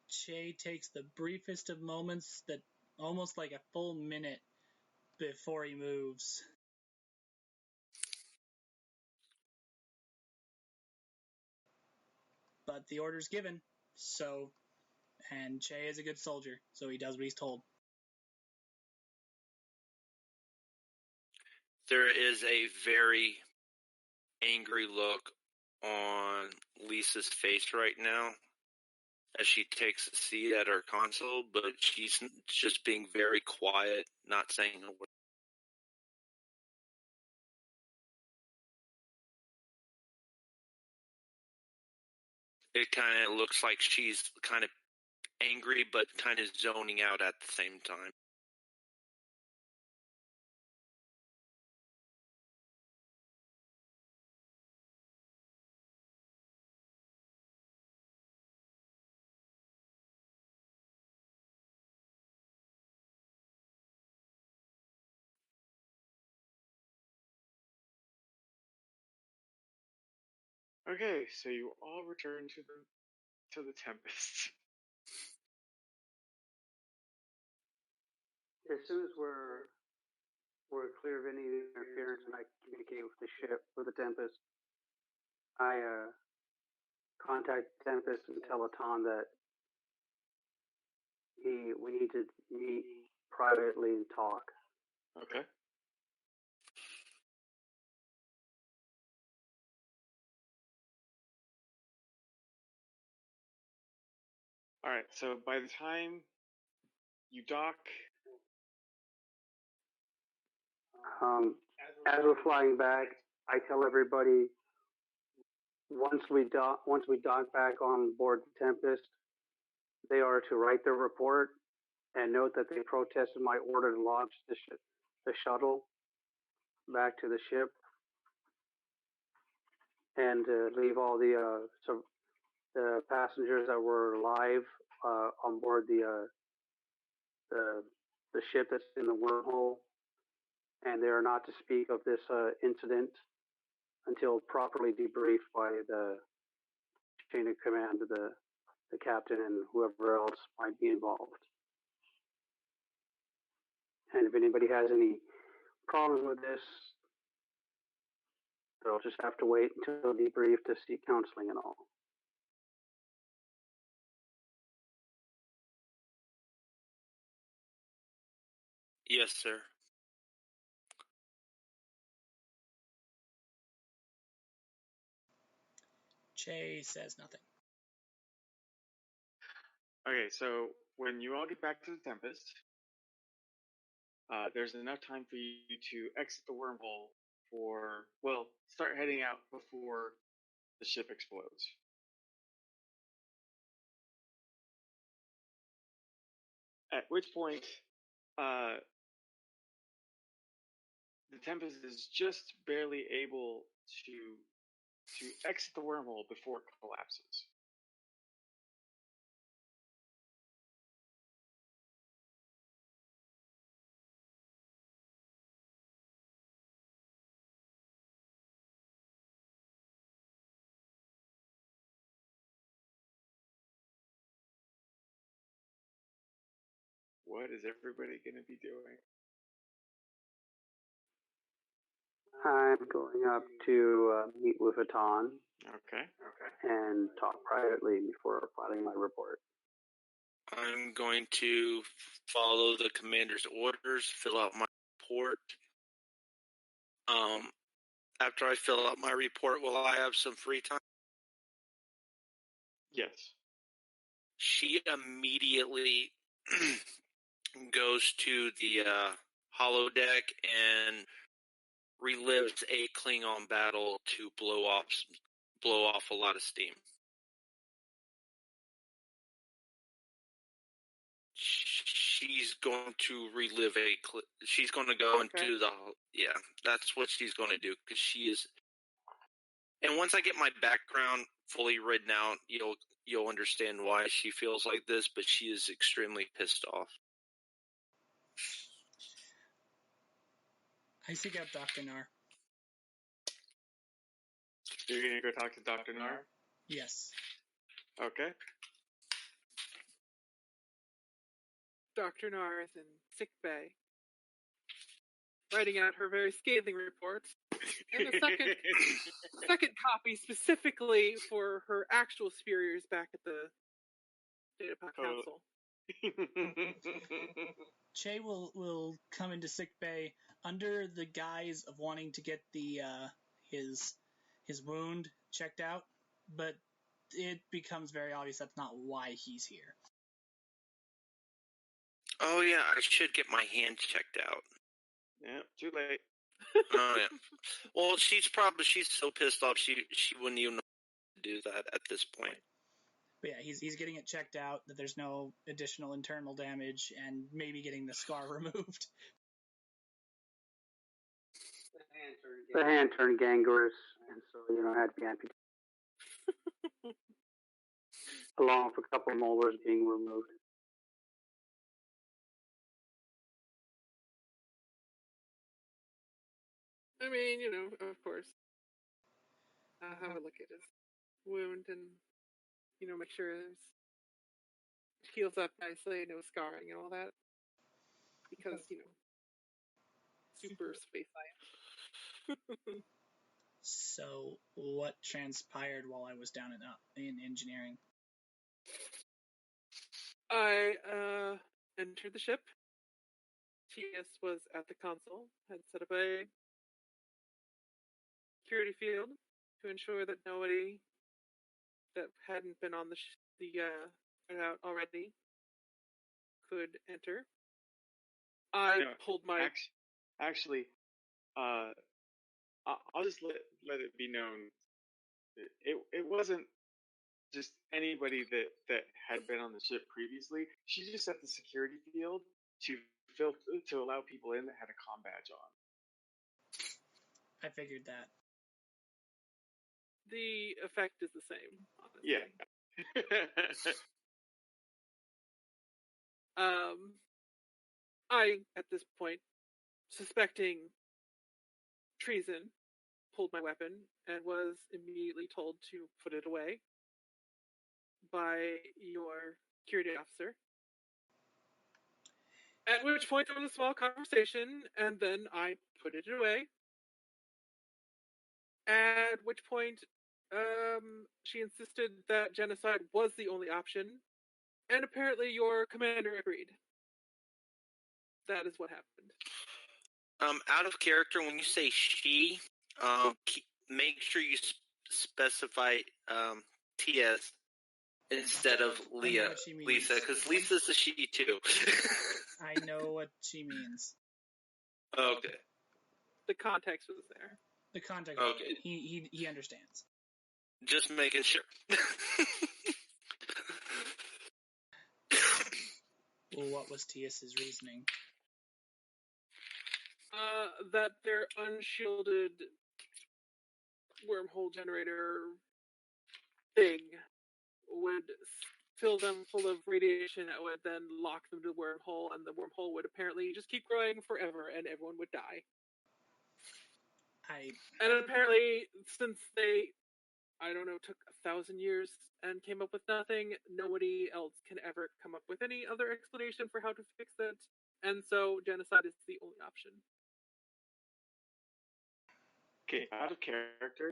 [SPEAKER 3] Che takes the briefest of moments, that almost like a full minute before he moves. But the order's given, and Che is a good soldier, so he does what he's told.
[SPEAKER 5] there is a very angry look on Lisa's face right now as she takes a seat at her console, but she's just being very quiet, not saying a word. It kind of looks like she's kind of angry, but kind of zoning out at the same time.
[SPEAKER 2] Okay, so you all return to the Tempest.
[SPEAKER 4] As soon as we're clear of any interference and I can communicate with the ship, with the Tempest, I contact Tempest and tell Atan that we need to meet privately and talk.
[SPEAKER 2] Okay. Alright, so by the time you dock,
[SPEAKER 4] as we're flying back, I tell everybody once we dock back on board the Tempest, they are to write their report and note that they protested my order to launch the shuttle back to the ship, and leave all the passengers that were alive on board the ship that's in the wormhole, and they are not to speak of this incident until properly debriefed by the chain of command of the captain and whoever else might be involved. And if anybody has any problems with this, they'll just have to wait until debriefed to seek counseling and all.
[SPEAKER 5] Yes, sir.
[SPEAKER 3] Che says nothing.
[SPEAKER 2] okay, so when you all get back to the Tempest, there's enough time for you to exit the wormhole start heading out before the ship explodes. At which point, the Tempest is just barely able to exit the wormhole before it collapses. What is everybody going to be doing?
[SPEAKER 4] I'm going up to meet with Atan.
[SPEAKER 2] Okay.
[SPEAKER 4] And talk privately before filing my report.
[SPEAKER 5] I'm going to follow the commander's orders, fill out my report. After I fill out my report, will I have some free time?
[SPEAKER 2] Yes.
[SPEAKER 5] She immediately goes to the holodeck and relives a Klingon battle to blow off a lot of steam. She's going to relive she's going to go into that's what she's going to do, because she is. And once I get my background fully written out, you'll understand why she feels like this, but she is extremely pissed off.
[SPEAKER 3] I seek out Dr. Nar.
[SPEAKER 2] You're going to go talk to Dr. Nar?
[SPEAKER 3] Yes.
[SPEAKER 2] Okay.
[SPEAKER 1] Dr. Nar is in sick bay, writing out her very scathing reports, and a second copy specifically for her actual superiors back at the Data Pod Council.
[SPEAKER 3] Che will come into sick bay under the guise of wanting to get the his wound checked out, but it becomes very obvious that's not why he's here.
[SPEAKER 5] Oh yeah, I should get my hand checked out.
[SPEAKER 2] Yeah, too late.
[SPEAKER 5] Oh yeah. Well, she's so pissed off she wouldn't even know how to do that at this point.
[SPEAKER 3] But yeah, he's getting it checked out that there's no additional internal damage and maybe getting the scar removed.
[SPEAKER 4] The hand turned gangrenous, and so had to be amputated, along with a couple of molars being removed.
[SPEAKER 1] I mean, of course, I'll have a look at his wound and make sure it heals up nicely, no scarring and all that, because super space science.
[SPEAKER 3] So, what transpired while I was down in engineering?
[SPEAKER 1] I entered the ship. TS was at the console, had set up a security field to ensure that nobody that hadn't been on the out already could enter. I pulled my...
[SPEAKER 2] Actually, I'll just let it be known. It wasn't just anybody that had been on the ship previously. She just set the security field to allow people in that had a comm badge on.
[SPEAKER 3] I figured that.
[SPEAKER 1] The effect is the same, honestly.
[SPEAKER 2] Yeah.
[SPEAKER 1] I, at this point, suspecting treason, pulled my weapon and was immediately told to put it away by your security officer. At which point there was a small conversation, and then I put it away. At which point, she insisted that genocide was the only option, and apparently your commander agreed. That is what happened.
[SPEAKER 5] Out of character, when you say she, make sure you specify TS instead of Lisa, because Lisa's a she too.
[SPEAKER 3] I know what she means.
[SPEAKER 5] Okay.
[SPEAKER 1] The context was there.
[SPEAKER 3] The context.
[SPEAKER 5] Okay.
[SPEAKER 3] He understands.
[SPEAKER 5] Just making sure.
[SPEAKER 3] Well, what was TS's reasoning?
[SPEAKER 1] That their unshielded wormhole generator thing would fill them full of radiation that would then lock them to the wormhole, and the wormhole would apparently just keep growing forever, and everyone would die. And apparently, since they, took 1,000 years and came up with nothing, nobody else can ever come up with any other explanation for how to fix it, and so genocide is the only option.
[SPEAKER 2] Okay, out of character,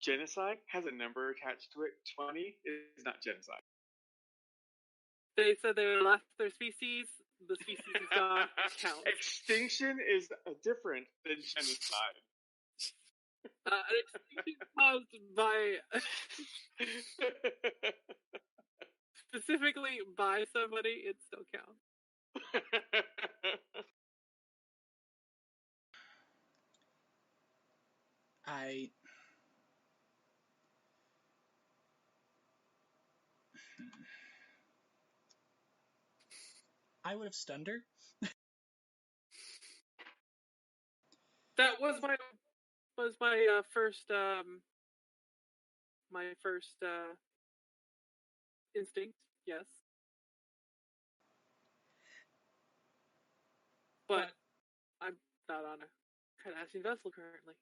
[SPEAKER 2] genocide has a number attached to it. 20 is not genocide.
[SPEAKER 1] They said they would left their species. The species is gone. Counts.
[SPEAKER 2] Extinction is different than genocide.
[SPEAKER 1] An extinction caused by specifically by somebody, it still counts.
[SPEAKER 3] I would have stunned her.
[SPEAKER 1] That was my first instinct. Yes, but I'm not on a Cardassian vessel currently.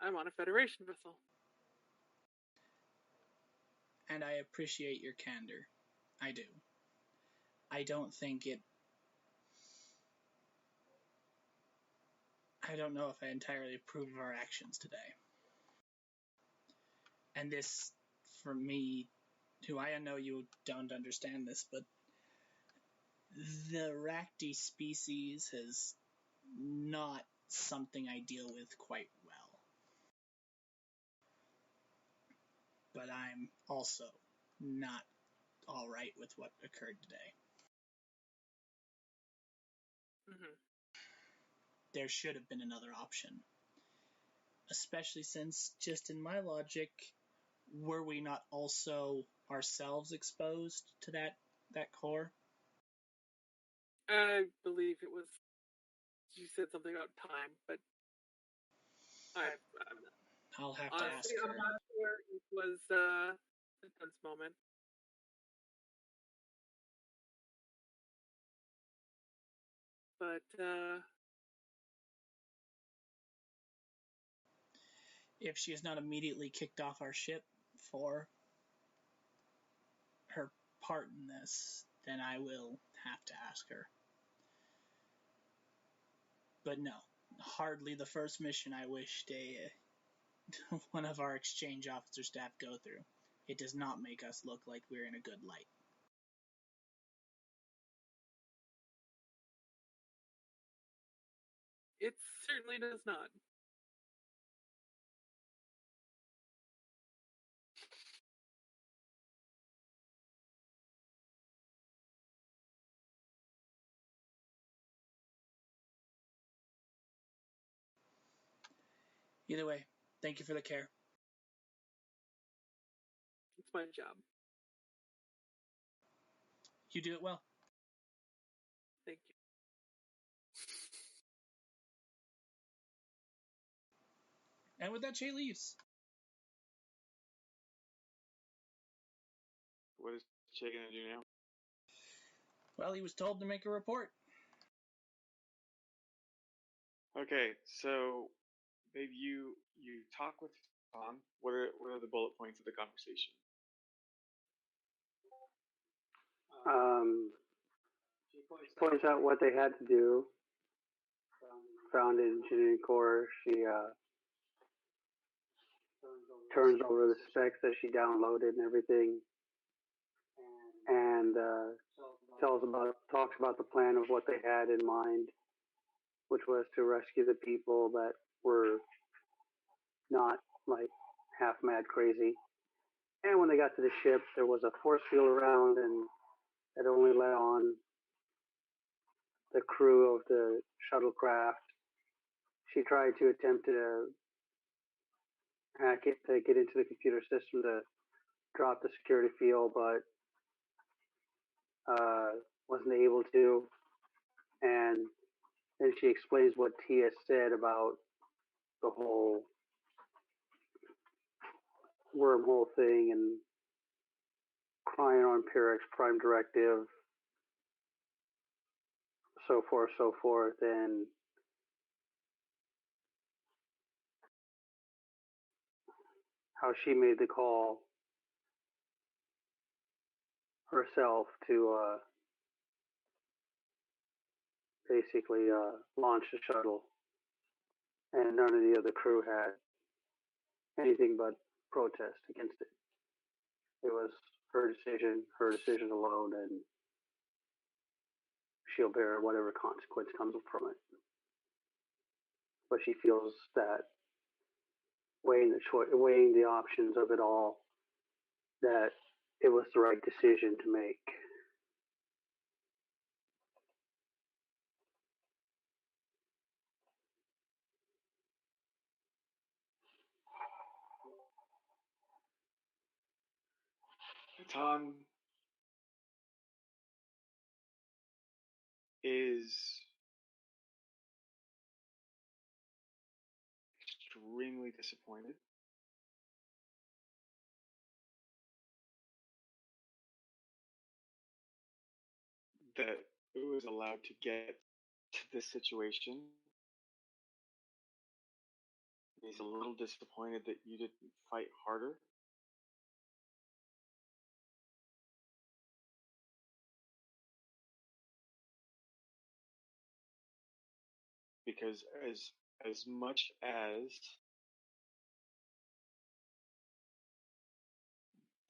[SPEAKER 1] I'm on a Federation vessel.
[SPEAKER 3] And I appreciate your candor. I do. I don't know if I entirely approve of our actions today. And this, for me, I know you don't understand this, but The Racti species is not something I deal with quite well. But I'm also not alright with what occurred today.
[SPEAKER 1] Mm-hmm.
[SPEAKER 3] There should have been another option. Especially since, just in my logic, were we not also ourselves exposed to that core?
[SPEAKER 1] I believe it was. You said something about time, but I'm
[SPEAKER 3] I'll have to
[SPEAKER 1] honestly,
[SPEAKER 3] ask her.
[SPEAKER 1] I'm not sure it was a tense moment. But
[SPEAKER 3] If she is not immediately kicked off our ship for her part in this, then I will have to ask her. But no, hardly the first mission I wished one of our exchange officer staff go through. It does not make us look like we're in a good light.
[SPEAKER 1] it certainly does not.
[SPEAKER 3] Either way, thank you for the care.
[SPEAKER 1] It's my job.
[SPEAKER 3] You do it well.
[SPEAKER 1] Thank you.
[SPEAKER 3] And with that, Shay leaves.
[SPEAKER 2] What is Che gonna do now?
[SPEAKER 3] Well, he was told to make a report.
[SPEAKER 2] Okay, so maybe you talk with Tom. What are the bullet points of the conversation?
[SPEAKER 4] She points out what they had to do. Found in engineering core. She turns over the specs that she downloaded and everything, and talks about the plan of what they had in mind, which was to rescue the people that were not like half mad crazy. And when they got to the ship, there was a force field around, and it only let on the crew of the shuttlecraft. She tried to attempt to hack it to get into the computer system to drop the security field, but wasn't able to. And then she explains what Tia said about the whole wormhole thing and Krion Imperiux Prime Directive, so forth, and how she made the call herself to basically launch the shuttle, and none of the other crew had anything but protest against it. It was her decision alone, and she'll bear whatever consequence comes from it. But she feels that weighing the options of it all, that it was the right decision to make.
[SPEAKER 2] Tom is extremely disappointed that it was allowed to get to this situation. He's a little disappointed that you didn't fight harder. Because as much as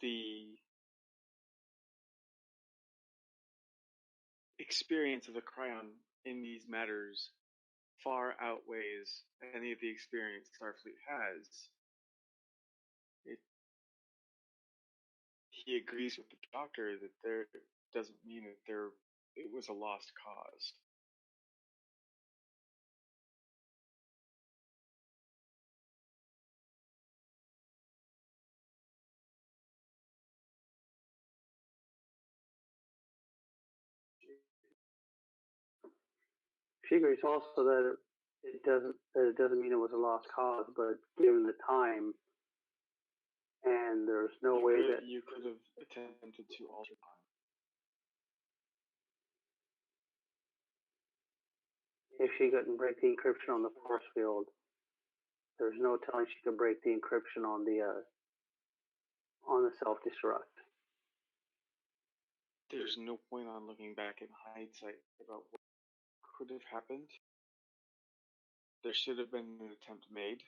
[SPEAKER 2] the experience of the Krion in these matters far outweighs any of the experience Starfleet has, he agrees with the Doctor that there doesn't mean that it was a lost cause.
[SPEAKER 4] She agrees also that it doesn't mean it was a lost cause, but given the time, and there's no way that
[SPEAKER 2] you could have attempted to alter time.
[SPEAKER 4] If she couldn't break the encryption on the force field, there's no telling she could break the encryption on the self-destruct.
[SPEAKER 2] There's no point on looking back in hindsight about what could have happened. There should have been an attempt made.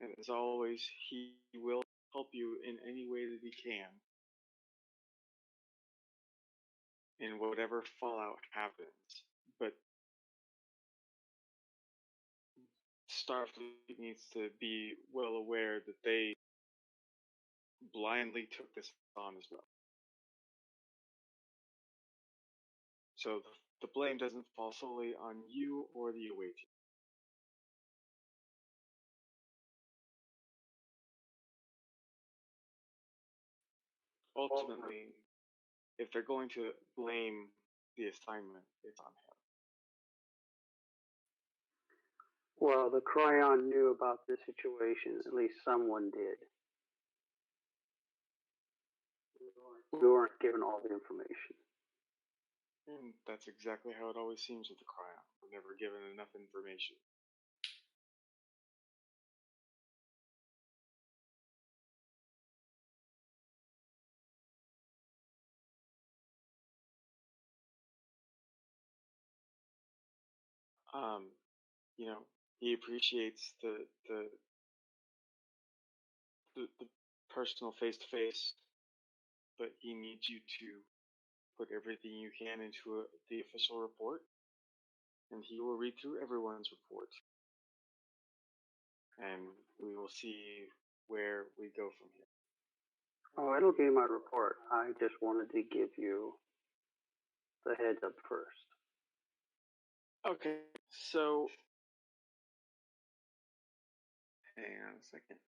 [SPEAKER 2] And as always, he will help you in any way that he can. In whatever fallout happens. But Starfleet needs to be well aware that they blindly took this on as well. So the blame doesn't fall solely on you or the away team. Ultimately, if they're going to blame the assignment, it's on him.
[SPEAKER 4] Well, the Krion knew about this situation. At least someone did. We weren't given all the information.
[SPEAKER 2] And that's exactly how it always seems with the Krion. We're never given enough information. You know, he appreciates the personal face-to-face, but he needs you to put everything you can into the official report, and he will read through everyone's report, and we will see where we go from here.
[SPEAKER 4] Oh, it'll be my report. I just wanted to give you the heads up first.
[SPEAKER 2] Okay, so hang on a second.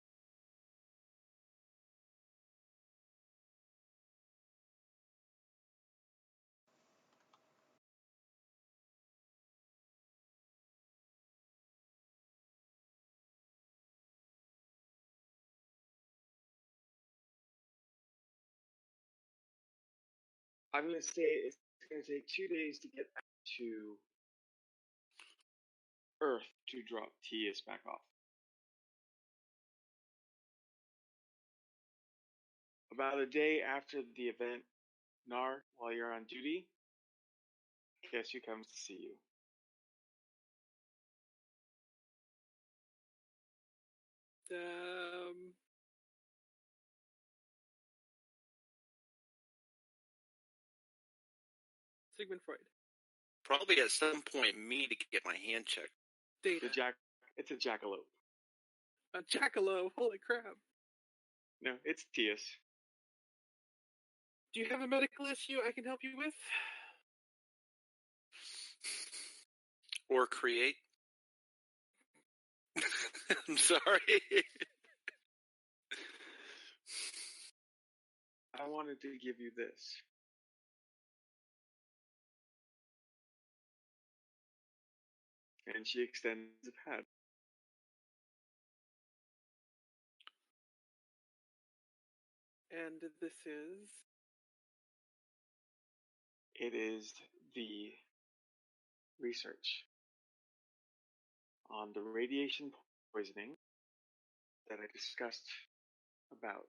[SPEAKER 2] I'm going to say it's going to take 2 days to get back to Earth to drop TS back off. About a day after the event, Nar, while you're on duty, guess who comes to see you?
[SPEAKER 1] Sigmund Freud.
[SPEAKER 5] Probably at some point me to get my hand checked.
[SPEAKER 1] Data.
[SPEAKER 2] It's a jackalope.
[SPEAKER 1] A jackalope. Holy crap.
[SPEAKER 2] No, it's TS.
[SPEAKER 1] Do you have a medical issue I can help you with?
[SPEAKER 5] Or create? I'm sorry.
[SPEAKER 2] I wanted to give you this. And she extends a pad.
[SPEAKER 1] And this is?
[SPEAKER 2] It is the research on the radiation poisoning that I discussed about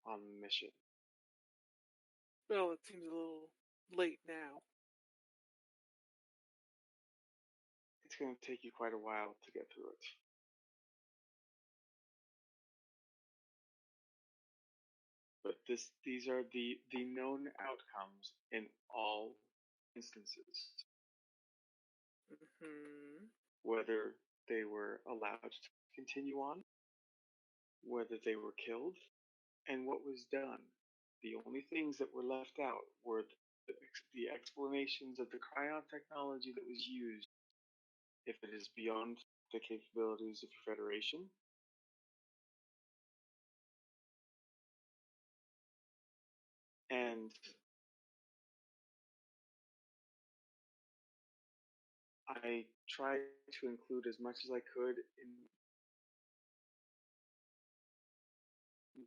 [SPEAKER 2] on the mission.
[SPEAKER 1] Well, it seems a little late now.
[SPEAKER 2] It's going to take you quite a while to get through it. these are the known outcomes in all instances.
[SPEAKER 1] Mm-hmm.
[SPEAKER 2] Whether they were allowed to continue on, whether they were killed, and what was done. The only things that were left out were the explanations of the Krion technology that was used, if it is beyond the capabilities of your Federation, and I tried to include as much as I could in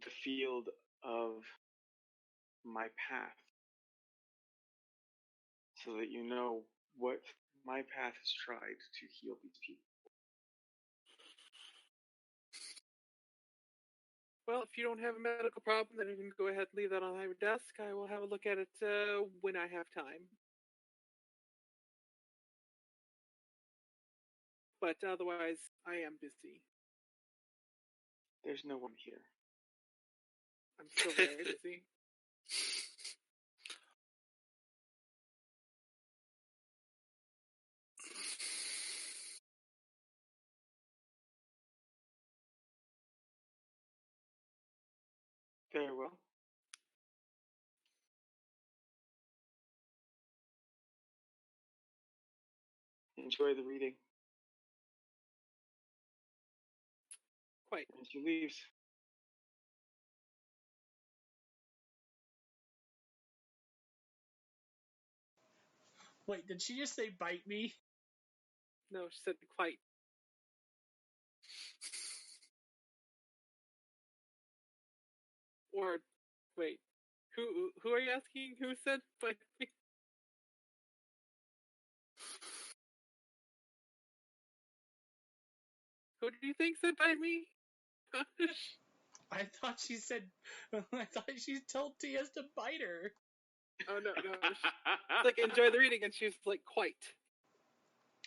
[SPEAKER 2] the field of my path, so that you know what my path has tried to heal these people.
[SPEAKER 1] Well, if you don't have a medical problem, then you can go ahead and leave that on your desk. I will have a look at it when I have time. But otherwise, I am busy.
[SPEAKER 2] There's no one here.
[SPEAKER 1] I'm still very busy.
[SPEAKER 2] Very well. Enjoy the reading.
[SPEAKER 1] Quite.
[SPEAKER 2] And she leaves.
[SPEAKER 3] Wait, did she just say bite me?
[SPEAKER 1] No, she said quite. Or, wait, who are you asking? Who said bite me? Who do you think said bite me?
[SPEAKER 3] I thought she said. I thought she told T.S. to bite her.
[SPEAKER 1] Oh no! It's like enjoy the reading, and she's like quite.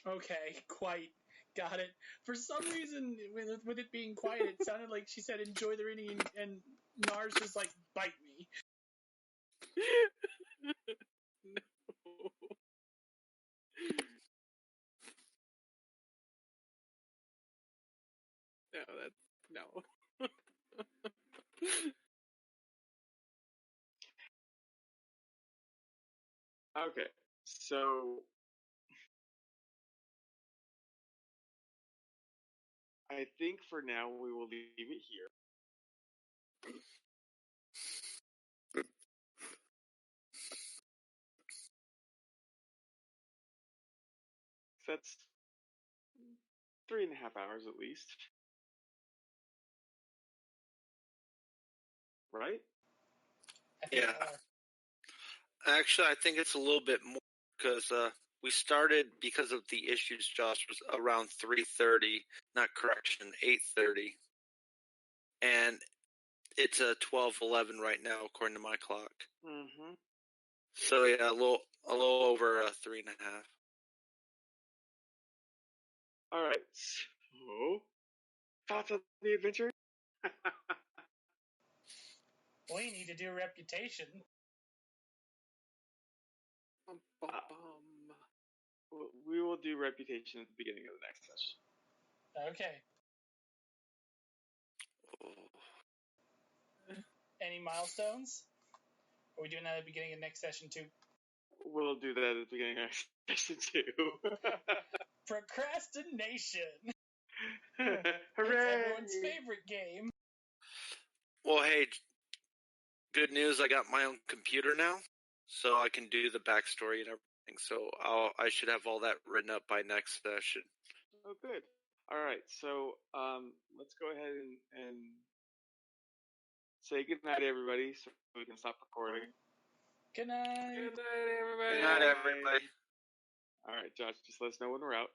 [SPEAKER 3] Okay, quite. Got it. For some reason, with it being quiet, it sounded like she said enjoy the reading, and Nars was like bite me.
[SPEAKER 1] No. No, that's no.
[SPEAKER 2] Okay, so I think for now we will leave it here. That's 3.5 hours at least. Right?
[SPEAKER 3] I think
[SPEAKER 5] Yeah.
[SPEAKER 3] more.
[SPEAKER 5] Actually, I think it's a little bit more because we started because of the issues. Josh was around 3:30, not correction, 8:30, and it's 12:11 right now according to my clock.
[SPEAKER 2] Mm-hmm.
[SPEAKER 5] So yeah, a little over 3.5.
[SPEAKER 2] All right. So, thoughts on the adventure?
[SPEAKER 3] We need to do reputation.
[SPEAKER 1] Bum, bum, bum.
[SPEAKER 2] We will do reputation at the beginning of the next session.
[SPEAKER 3] Okay.
[SPEAKER 5] Oh.
[SPEAKER 3] Any milestones? Are we doing that at the beginning of next session too?
[SPEAKER 2] We'll do that at the beginning of next session too.
[SPEAKER 3] Procrastination.
[SPEAKER 2] Hooray!
[SPEAKER 3] It's everyone's favorite game.
[SPEAKER 5] Well, hey, good news! I got my own computer now, so I can do the backstory and everything. So I should have all that written up by next session.
[SPEAKER 2] Oh, good. All right, so let's go ahead and say good night, everybody, so we can stop recording.
[SPEAKER 3] Good night.
[SPEAKER 1] Good night, everybody.
[SPEAKER 5] Good night, everybody.
[SPEAKER 2] All right, Josh, just let us know when we're out.